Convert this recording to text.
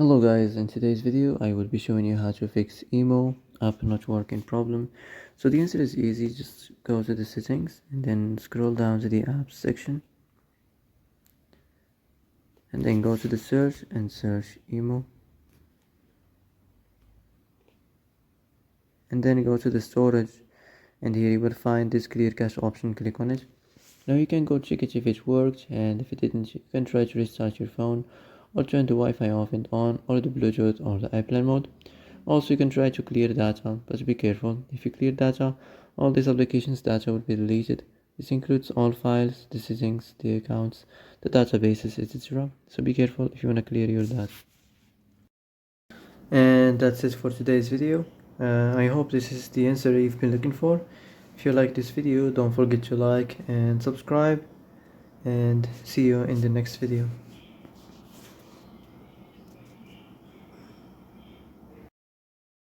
Hello guys, in today's video I will be showing you how to fix emo app not working problem. So the answer is easy, just go to the settings and then scroll down to the apps section and then go to the search and search emo and then go to the storage and here you will find this clear cache option. Click on it. Now you can go check it if it worked, and if it didn't you can try to restart your phone or turn the Wi-Fi off and on, or the Bluetooth or the airplane mode. Also you can try to clear data, but be careful. If you clear data, all these applications data will be deleted. This includes all files, the settings, the accounts, the databases, etc. So be careful if you want to clear your data. And that's it for today's video. I hope this is the answer you've been looking for. If you like this video, don't forget to like and subscribe, and see you in the next video.